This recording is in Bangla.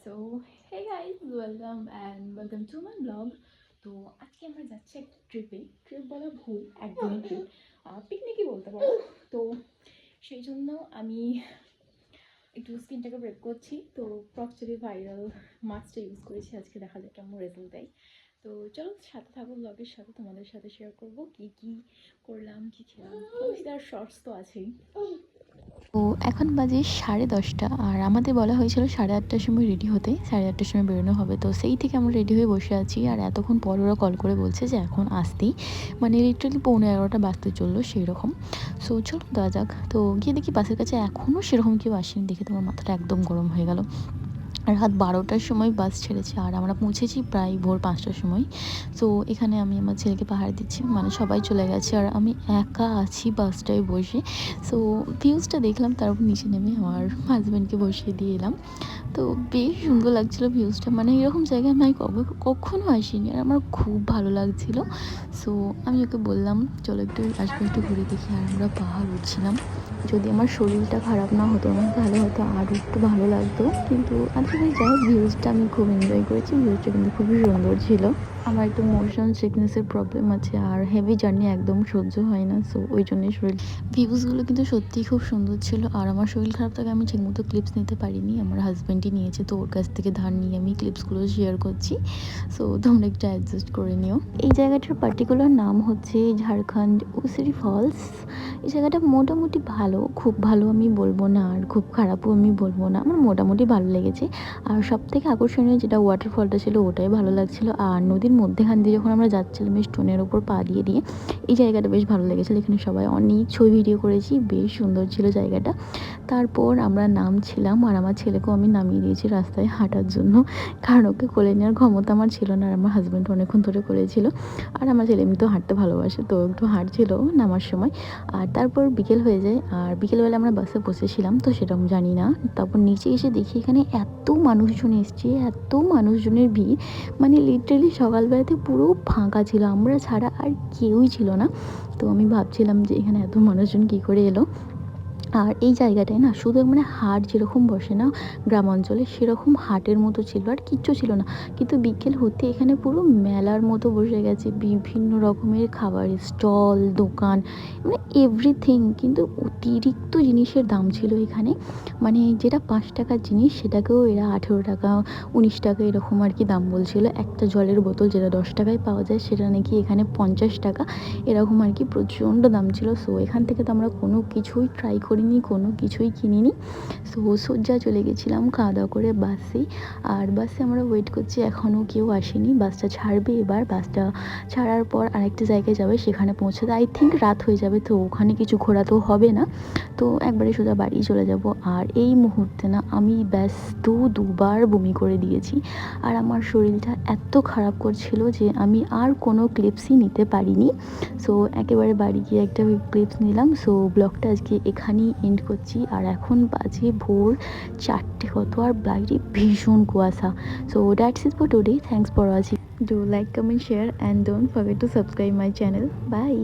So hey guys, welcome to my blog. তো আজকে আমরা যাচ্ছি একটা ট্রিপ বলা ভুল, একদিনের ট্রিপ, পিকনিকই বলতে পারো। তো সেই জন্য আমি একটু স্কিনটাকে ব্রেক করছি। তো প্রক্সরি ভাইরাল মাস্কটা ইউজ করেছি আজকে, দেখা যাক কেমন রেজাল্ট দেয়। তো চলো সাথে থাকো, ব্লগের সাথে তোমাদের সাথে শেয়ার করবো কি কি করলাম, কি খেলাম। তার শর্টস তো আছেই। তো এখন বাজে 10:30, আর আমাদের বলা হয়েছিল 8:30টার সময় রেডি হতে, 8:30টার সময় বেরোনো হবে। তো সেই থেকে আমরা রেডি হয়ে বসে আছি, আর এতক্ষণ পর ওরা কল করে বলছে যে এখন আসতেই, মানে লিটারালি 11:15 বাজতে চললো সেই রকম। সো চলো দেওয়া যাক। তো গিয়ে দেখি বাসের কাছে এখনও সেরকম কেউ আসেনি, দেখে তোমার মাথাটা একদম গরম হয়ে গেল। রাত 12টার সময় বাস ছেড়েছে, আর আমরা পৌঁছেছি প্রায় ভোর 5টার সময়। সো এখানে আমি আমার ছেলেকে পাহাড় দিচ্ছি, মানে সবাই চলে গেছে আর আমি একা আছি বাসটায় বসে। সো ভিউজটা দেখলাম, তারপর নিচে নেমে আমার হাজব্যান্ডকে বসিয়ে দিয়ে এলাম। তো বেশ সুন্দর লাগছিলো ভিউজটা, মানে এরকম জায়গায় আমি কখনো আসিনি, আর আমার খুব ভালো লাগছিলো। সো আমি ওকে বললাম চলো একটু আশপাশটা ঘুরে দেখি, আর আমরা পাহাড় উঠছিলাম। যদি আমার শরীরটা খারাপ না হতো না তাহলে হয়তো আরও একটু ভালো লাগতো, কিন্তু আদারওয়াইজ যাই হোক, ভিউজটা আমি খুব এনজয় করেছি। ভিউজটা কিন্তু খুবই সুন্দর ছিল। আমার একটু মোশন সিকনেসের প্রবলেম আছে, আর হেভি জার্নি একদম সহ্য হয় না। সো ওই জন্যই ভিউজগুলো কিন্তু সত্যিই খুব সুন্দর ছিল। আর আমার শরীর খারাপ থাকে, আমি ঠিকমতো ক্লিপস নিতে পারিনি, আমার হাজব্যান্ডই নিয়েছে, তো ওর কাছ থেকে ধার নিয়ে আমি ক্লিপসগুলো শেয়ার করছি। সো তোমরা একটু অ্যাডজাস্ট করে নিও। এই জায়গাটার পার্টিকুলার নাম হচ্ছে ঝাড়খণ্ড উসরি ফলস। এই জায়গাটা মোটামুটি ভালো, খুব ভালো আমি বলবো না, আর খুব খারাপও আমি বলবো না, আমার মোটামুটি ভালো লেগেছে। আর সব থেকে আকর্ষণীয় যেটা ওয়াটারফলটা ছিল ওটাই ভালো লাগছিল। আর নদীর মধ্যেখান দিয়ে যখন আমরা যাচ্ছিলাম এই স্টোনের ওপর পা দিয়ে দিয়ে, এই জায়গাটা বেশ ভালো লেগেছিলো। এখানে সবাই অনেক ছবি ভিডিও করেছি, বেশ সুন্দর ছিল জায়গাটা। তারপর আমরা নামছিলাম, আর আমার ছেলেকেও আমি নামিয়ে দিয়েছি রাস্তায় হাঁটার জন্য, কারণ ওকে কোলে নেওয়ার ক্ষমতা আমার ছিল না, আর আমার হাজব্যান্ড অনেকক্ষণ ধরে করেছিল। আর আমার ছেলে এমনিতেও হাঁটতে ভালোবাসে, তো একটু হাঁটছিল নামার সময়। আর তারপর বিকেল হয়ে যায়, আর বিকেলবেলা আমরা বাসে বসেছিলাম, তো সেটা আমি জানি না। তারপর নিচে এসে দেখি এখানে এত মানুষজন এসছে, এত মানুষজনের ভিড়, মানে লিটারেলি সকালবেলাতে পুরো ফাঁকা ছিল, আমরা ছাড়া আর কেউই ছিল না। তো আমি ভাবছিলাম যে এখানে এত মানুষজন কী করে এলো। আর এই জায়গাটায় না শুধু মানে হাট যেরকম বসে না গ্রাম অঞ্চলে, সেরকম হাটের মতো ছিল, আর কিচ্ছু ছিল না। কিন্তু বিকেল হতে এখানে পুরো মেলার মতো বসে গেছে, বিভিন্ন রকমের খাবারের স্টল, দোকান, মানে এভরিথিং। কিন্তু অতিরিক্ত জিনিসের দাম ছিল এখানে, মানে যেটা 5 টাকার জিনিস সেটাকেও এরা 18 টাকা, 19 টাকা এরকম আর কি দাম বলছিল। একটা জলের বোতল যেটা 10 টাকায় পাওয়া যায় সেটা নাকি এখানে 50 টাকা, এরকম আর কি, প্রচণ্ড দাম ছিল। সো এখান থেকে তো আমরা কোনো কিছুই ট্রাই করিনি, কোনো কিছুই কিনিনি। সো সোজা চলে গেছিলাম খাওয়া দাওয়া করে বাসে। আর বাসে আমরা ওয়েট করছি, এখনও কেউ আসেনি। বাসটা ছাড়বে এবার, বাসটা ছাড়ার পর আরেকটা জায়গায় যাবে, সেখানে পৌঁছাতে আই থিঙ্ক রাত হয়ে যাবে। তো ওখানে কিছু ঘোরা তো হবে না, তো একবারে সোজা বাড়ি চলে যাব। আর এই মুহূর্তে না আমি ব্যাস দুবার বমি করে দিয়েছি, আর আমার শরীরটা এত খারাপ করছিল যে আমি আর কোনো ক্লিপসই নিতে পারিনি। সো একেবারে বাড়ি গিয়ে একটা ক্লিপস নিলাম। সো ব্লগটা আজকে এখানেই এন্ড করছি। আর এখন বাজে ভোর 4টে কত, আর বাইরে ভীষণ কুয়াশা। So that's it for today, thanks for watching. Do like, comment, share, and don't forget to subscribe my channel. By.